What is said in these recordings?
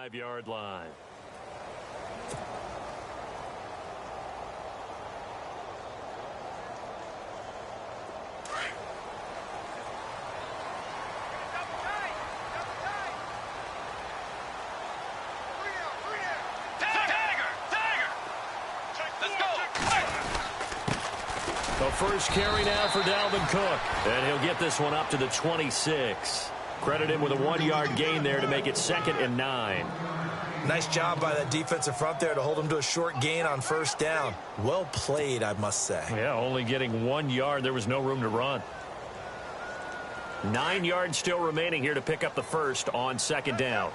25-yard line. The first carry now for Dalvin Cook, and he'll get this one up to the 26. Credit him with a 1-yard gain there to make it 2nd and 9. Nice job by that defensive front there to hold him to a short gain on first down. Well played, I must say. Yeah, only getting 1 yard. There was no room to run. 9 yards still remaining here to pick up the first on 2nd down.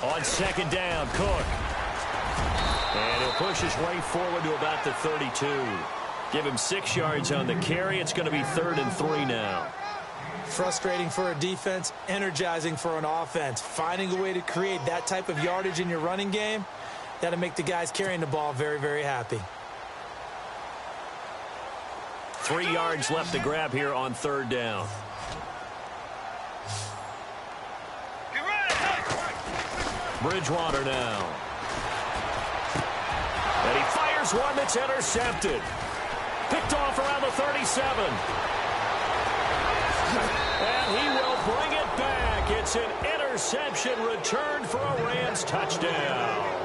On 2nd down, Cook. And he'll push his way forward to about the 32. Give him 6 yards on the carry. It's going to be 3rd and 3 now. Frustrating for a defense, energizing for an offense. Finding a way to create that type of yardage in your running game, that'll make the guys carrying the ball very, very happy. 3 yards left to grab here on 3rd down. Bridgewater now. And he fires one that's intercepted. Picked off around the 37. And he will bring it back. It's an interception returned for a Rams touchdown.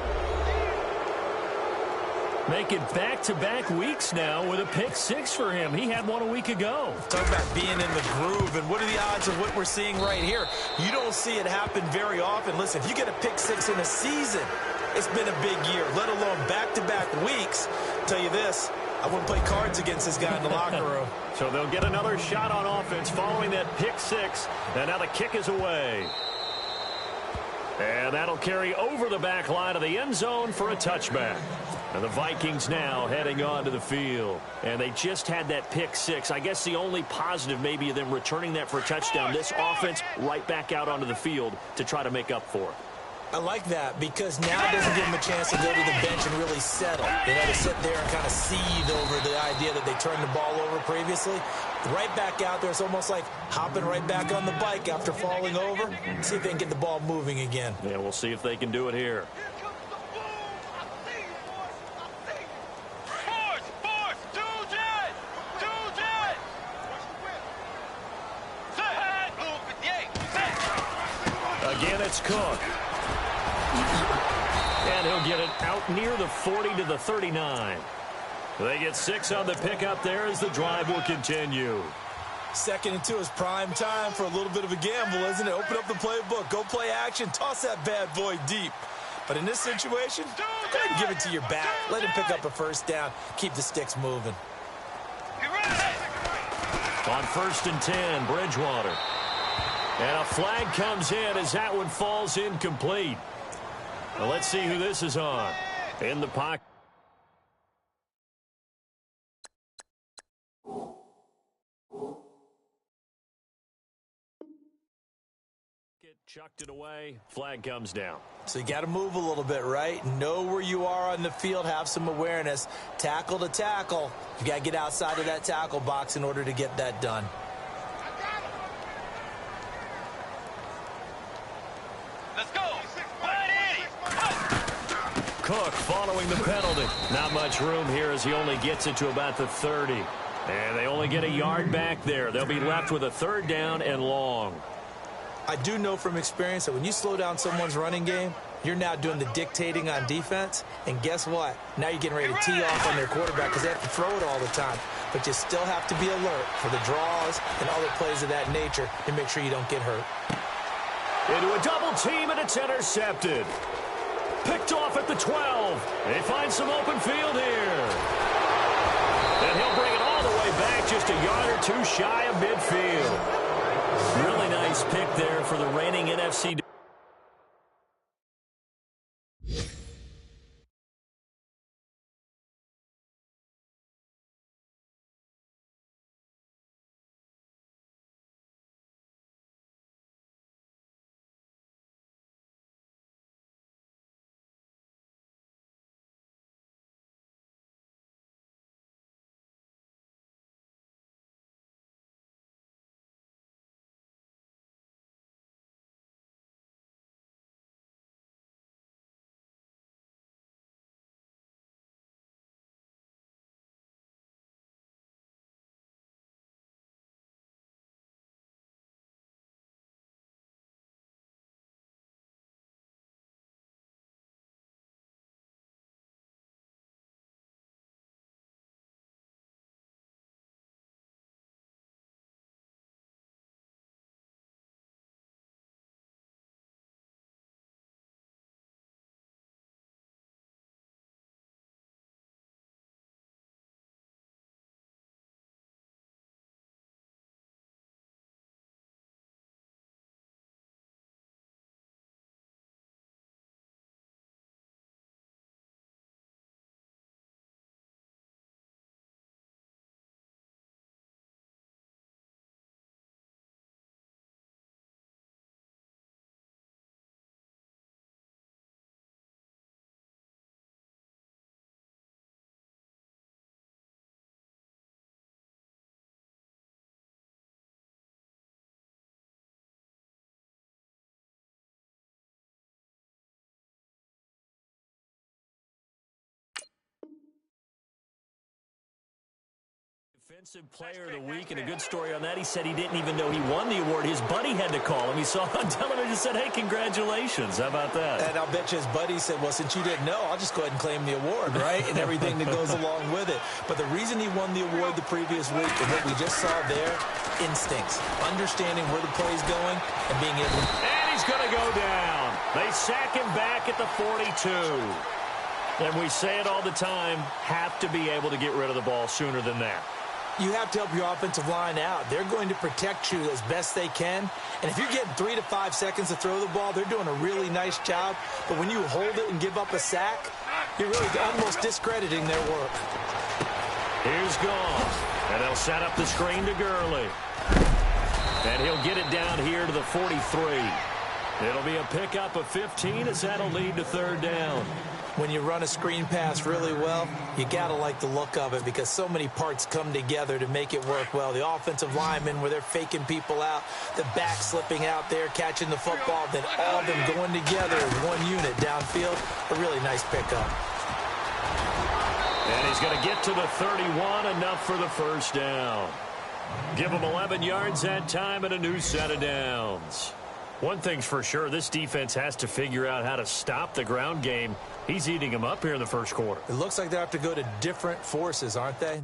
Making back-to-back weeks now with a pick 6 for him. He had one a week ago. Talk about being in the groove, and what are the odds of what we're seeing right here? You don't see it happen very often. Listen, if you get a pick 6 in a season, it's been a big year, let alone back-to-back weeks. I'll tell you this, I wouldn't play cards against this guy in the locker room. So they'll get another shot on offense following that pick 6, and now the kick is away. And that'll carry over the back line of the end zone for a touchback. And the Vikings now heading onto the field. And they just had that pick 6. I guess the only positive maybe of them returning that for a touchdown. This offense right back out onto the field to try to make up for it. I like that because now it doesn't give them a chance to go to the bench and really settle. They had to sit there and kind of seethe over the idea that they turned the ball over previously. Right back out there, it's almost like hopping right back on the bike after falling over. See if they can get the ball moving again. Yeah, we'll see if they can do it here. Again, it's Cook. And he'll get it out near the 40 to the 39. They get 6 on the pickup there as the drive will continue. 2nd and 2 is prime time for a little bit of a gamble, isn't it? Open up the playbook, go play action, toss that bad boy deep. But in this situation, go ahead and give it to your back. Let him pick up a first down. Keep the sticks moving. On 1st and 10, Bridgewater. And a flag comes in as that one falls incomplete. Well, let's see who this is on. In the pocket. Chucked it away. Flag comes down. So you got to move a little bit, right? Know where you are on the field. Have some awareness. Tackle to tackle. You got to get outside of that tackle box in order to get that done. Cook following the penalty. Not much room here as he only gets it to about the 30. And they only get a yard back there. They'll be left with a 3rd down and long. I do know from experience that when you slow down someone's running game, you're now doing the dictating on defense. And guess what? Now you're getting ready to tee off on their quarterback because they have to throw it all the time. But you still have to be alert for the draws and other plays of that nature to make sure you don't get hurt. Into a double team, and it's intercepted. Picked off at the 12. They find some open field here. And he'll bring it all the way back just a yard or 2 shy of midfield. Really nice pick there for the reigning NFC Defensive Player of the Week, and a good story on that. He said he didn't even know he won the award. His buddy had to call him. He saw it on television and said, hey, congratulations. How about that? And I'll bet you his buddy said, well, since you didn't know, I'll just go ahead and claim the award, right? And everything that goes along with it. But the reason he won the award the previous week and what we just saw there, instincts, understanding where the play's going and being able to... And he's going to go down. They sack him back at the 42. And we say it all the time, have to be able to get rid of the ball sooner than that. You have to help your offensive line out. They're going to protect you as best they can. And if you're getting 3 to 5 seconds to throw the ball, they're doing a really nice job. But when you hold it and give up a sack, you're really almost discrediting their work. Here's Goff. And they'll set up the screen to Gurley. And he'll get it down here to the 43. It'll be a pickup of 15 as that'll lead to third down. When you run a screen pass really well, you got to like the look of it because so many parts come together to make it work well. The offensive linemen where they're faking people out, the back slipping out there, catching the football, then all of them going together as one unit downfield. A really nice pickup. And he's going to get to the 31, enough for the first down. Give him 11 yards that time and a new set of downs. One thing's for sure, this defense has to figure out how to stop the ground game. He's eating them up here in the first quarter. It looks like they have to go to different forces, aren't they?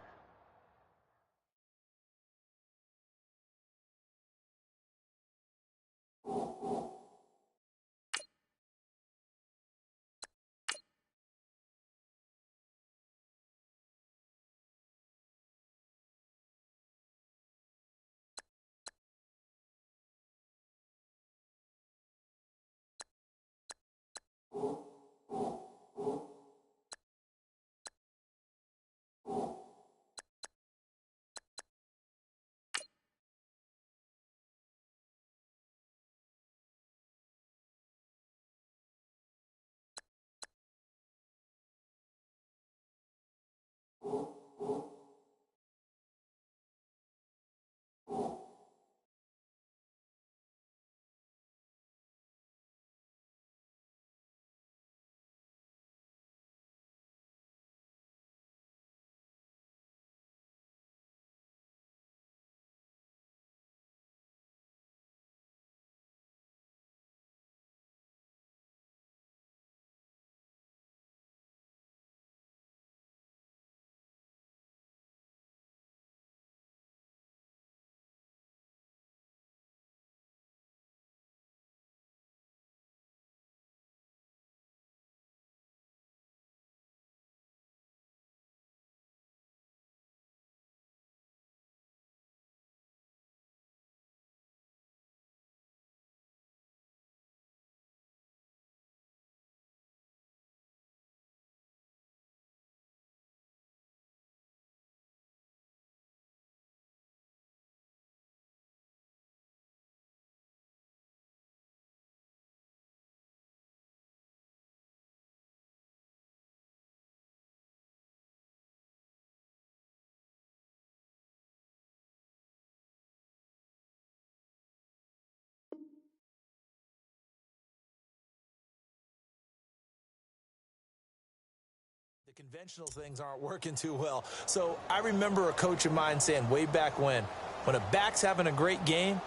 The conventional things aren't working too well. So I remember a coach of mine saying way back when a back's having a great game,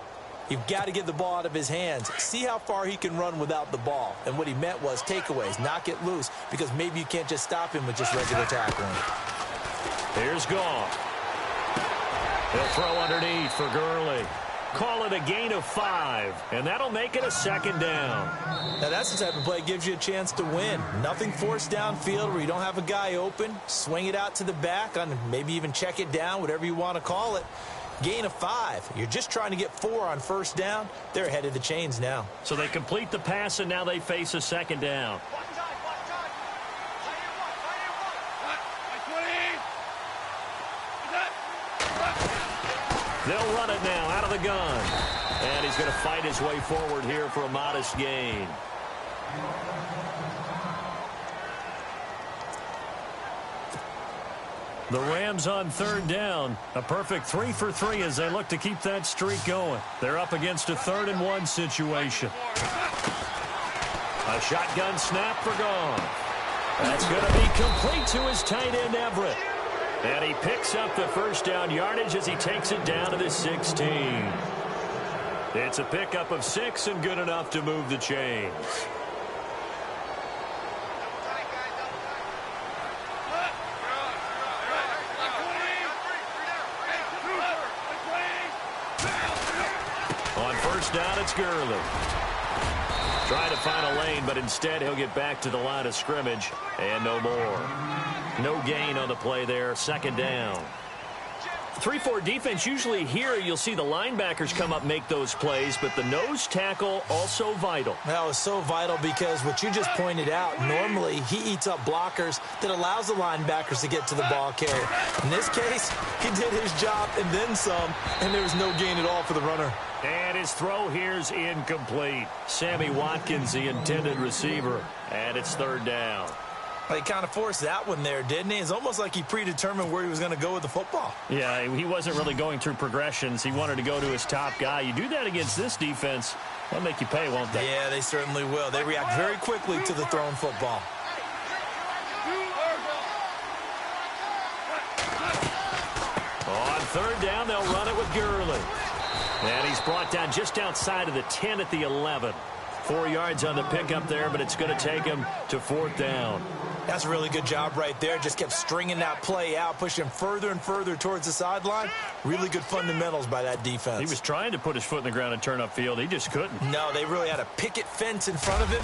you've got to get the ball out of his hands. See how far he can run without the ball. And what he meant was takeaways, knock it loose, because maybe you can't just stop him with just regular tackling. Here's Goff. He'll throw underneath for Gurley. Call it a gain of 5, and that'll make it a second down. Now, that's the type of play that gives you a chance to win. Nothing forced downfield where you don't have a guy open. Swing it out to the back, on maybe even check it down, whatever you want to call it. Gain of 5. You're just trying to get 4 on first down. They're ahead of the chains now. So they complete the pass, and now they face a second down. They'll run it now out of the gun. And he's going to fight his way forward here for a modest gain. The Rams on third down. A perfect 3 for 3 as they look to keep that streak going. They're up against a 3rd-and-1 situation. A shotgun snap for Goff. That's going to be complete to his tight end, Everett. And he picks up the first down yardage as he takes it down to the 16. It's a pickup of 6 and good enough to move the chains. On first down, it's Gurley. Trying to find a lane, but instead he'll get back to the line of scrimmage and no more. No gain on the play there. Second down. 3-4 defense, usually here you'll see the linebackers come up, make those plays, but the nose tackle also vital. That was so vital because what you just pointed out, normally he eats up blockers that allows the linebackers to get to the ball carrier. In this case, he did his job and then some, and there was no gain at all for the runner. And his throw here's incomplete. Sammy Watkins, the intended receiver, and it's third down. He kind of forced that one there, didn't he? It's almost like he predetermined where he was going to go with the football. Yeah, he wasn't really going through progressions. He wanted to go to his top guy. You do that against this defense, they'll make you pay, won't they? Yeah, they certainly will. They react very quickly to the thrown football. On third down, they'll run it with Gurley. And he's brought down just outside of the 10 at the 11. 4 yards on the pickup there, but it's going to take him to fourth down. That's a really good job right there. Just kept stringing that play out, pushing him further and further towards the sideline. Really good fundamentals by that defense. He was trying to put his foot in the ground and turn upfield. He just couldn't. No, they really had a picket fence in front of him.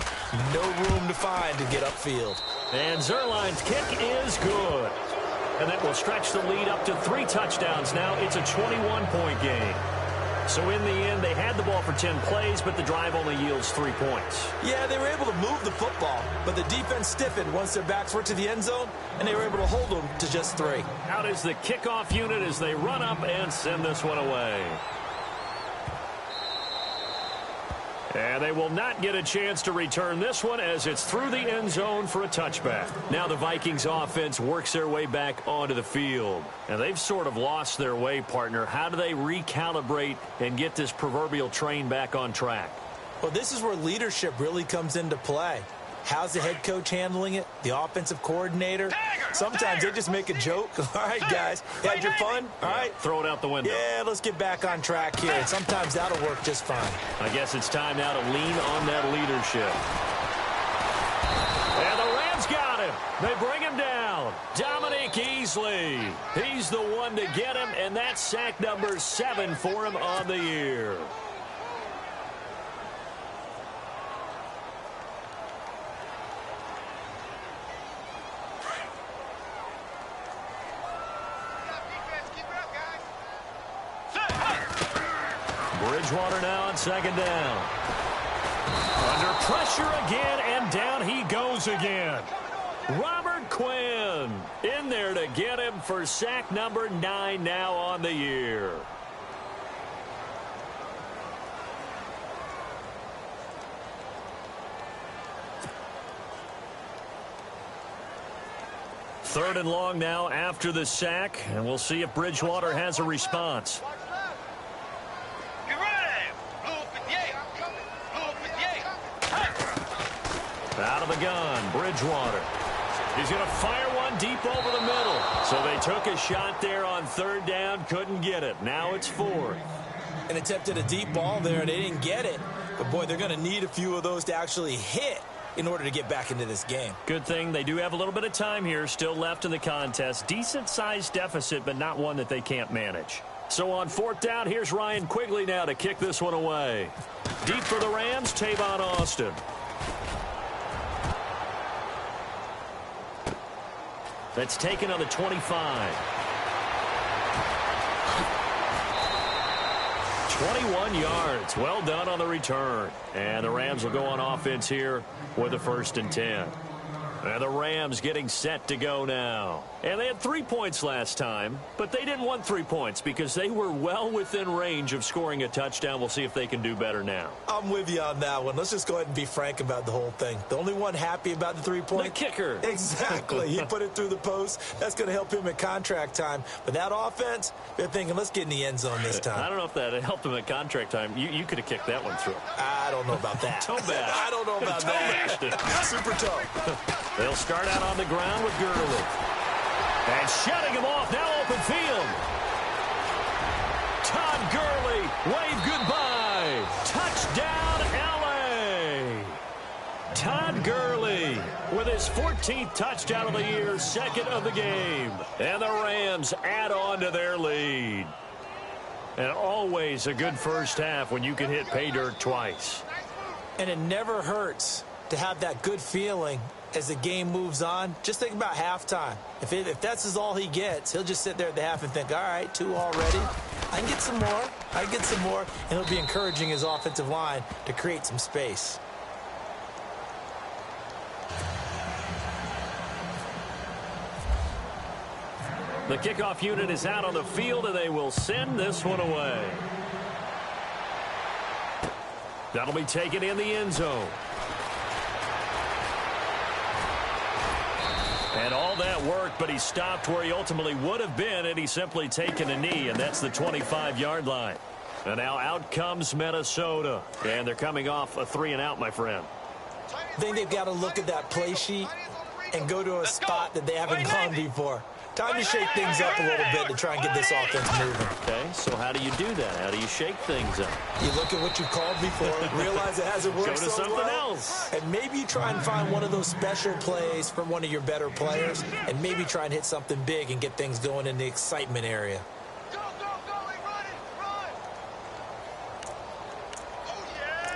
No room to find to get upfield. And Zerline's kick is good. And that will stretch the lead up to 3 touchdowns now. It's a 21-point game. So in the end, they had the ball for 10 plays, but the drive only yields 3 points. Yeah, they were able to move the football, but the defense stiffened once their backs were to the end zone, and they were able to hold them to just 3. Out is the kickoff unit as they run up and send this one away. And they will not get a chance to return this one as it's through the end zone for a touchback. Now the Vikings offense works their way back onto the field. And they've sort of lost their way, partner. How do they recalibrate and get this proverbial train back on track? Well, this is where leadership really comes into play. How's the head coach handling it? The offensive coordinator? Sometimes they just make a joke. All right, guys, you had your fun? All right. Throw it out the window. Yeah, let's get back on track here. And sometimes that'll work just fine. I guess it's time now to lean on that leadership. And the Rams got him. They bring him down. Dominique Easley. He's the one to get him, and that's sack number 7 for him on the year. Bridgewater now on second down. Under pressure again, and down he goes again. Robert Quinn in there to get him for sack number 9 now on the year. Third and long now after the sack, and we'll see if Bridgewater has a response. Out of the gun, Bridgewater. He's going to fire one deep over the middle. So they took a shot there on third down, couldn't get it. Now it's fourth. And attempted a deep ball there, and they didn't get it. But, boy, they're going to need a few of those to actually hit in order to get back into this game. Good thing they do have a little bit of time here still left in the contest. Decent-sized deficit, but not one that they can't manage. So on fourth down, here's Ryan Quigley now to kick this one away. Deep for the Rams, Tavon Austin. That's taken on the 25. 21 yards. Well done on the return. And the Rams will go on offense here with a 1st and 10. And the Rams getting set to go now. And they had 3 points last time, but they didn't want 3 points because they were well within range of scoring a touchdown. We'll see if they can do better now. I'm with you on that one. Let's just go ahead and be frank about the whole thing. The only one happy about the 3 points? The kicker. Exactly. He put it through the post. That's going to help him at contract time. But that offense, they're thinking, let's get in the end zone this time. I don't know if that helped him at contract time. You could have kicked that one through. I don't know about that. Toe bash. I don't know about that. Super toe. They'll start out on the ground with Gurley. And shutting him off, now open field. Todd Gurley, wave goodbye. Touchdown, L.A. Todd Gurley with his 14th touchdown of the year, second of the game. And the Rams add on to their lead. And always a good first half when you can hit pay dirt twice. And it never hurts to have that good feeling as the game moves on. Just think about halftime. If that's all he gets, he'll just sit there at the half and think, all right, 2 already. I can get some more. I can get some more. And he'll be encouraging his offensive line to create some space. The kickoff unit is out on the field, and they will send this one away. That'll be taken in the end zone. And all that worked, but he stopped where he ultimately would have been, and he's simply taken a knee, and that's the 25-yard line. And now out comes Minnesota, and they're coming off a 3-and-out, my friend. I think they've got to look at that play sheet and go to a spot that they haven't gone before. Time to shake things up a little bit to try and get this offense moving. Okay, so how do you do that? How do you shake things up? You look at what you called before, realize it hasn't worked Go to so something well, else. and maybe you try and find one of those special plays from one of your better players, and maybe try and hit something big and get things going in the excitement area. Go, go, go, run it, run! Oh, yeah!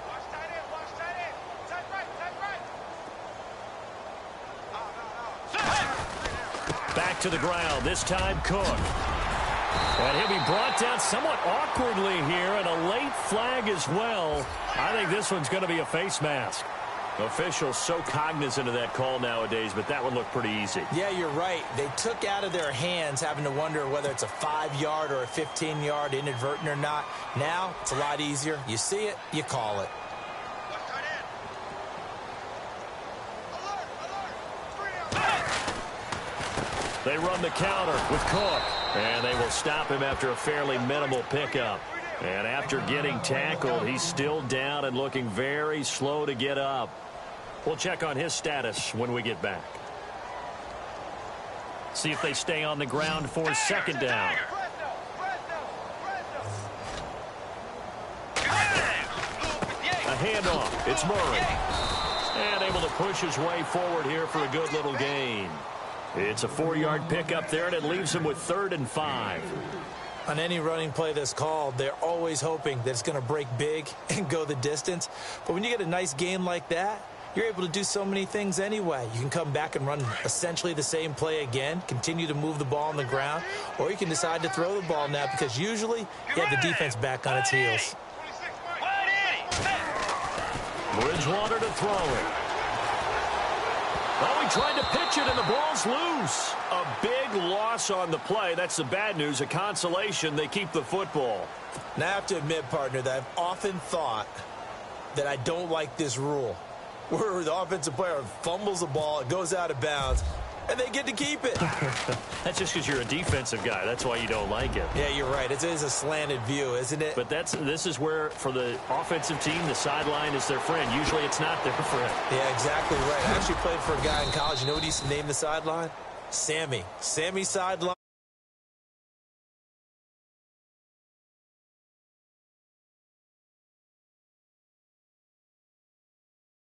Watch tight end, watch tight end. Tight right, tight right. Back to the ground, this time Cook. And he'll be brought down somewhat awkwardly here, and a late flag as well. I think this one's going to be a face mask. Officials so cognizant of that call nowadays, but that one looked pretty easy. Yeah, you're right. They took out of their hands having to wonder whether it's a 5-yard or a 15-yard inadvertent or not. Now, it's a lot easier. You see it, you call it. Watch tight end. Alert, alert. 3 out. They run the counter with Cook, and they will stop him after a fairly minimal pickup. And after getting tackled, he's still down and looking very slow to get up. We'll check on his status when we get back. See if they stay on the ground for second down. A handoff. It's Murray. And able to push his way forward here for a good little gain. It's a 4-yard pickup there, and it leaves him with 3rd and 5. On any running play that's called, they're always hoping that it's going to break big and go the distance. But when you get a nice game like that, you're able to do so many things anyway. You can come back and run essentially the same play again, continue to move the ball on the ground, or you can decide to throw the ball now because usually you have the defense back on its heels. Bridgewater to throw it. Oh, he tried to pitch it, and the ball's loose. A big loss on the play. That's the bad news. A consolation, they keep the football. Now, I have to admit, partner, that I've often thought that I don't like this rule, where the offensive player fumbles the ball, it goes out of bounds, and they get to keep it. That's just because you're a defensive guy. That's why you don't like it. Yeah, you're right. It is a slanted view, isn't it? But this is where, for the offensive team, the sideline is their friend. Usually it's not their friend. Yeah, exactly right. I actually played for a guy in college. You know what he used to name the sideline? Sammy. Sammy sideline.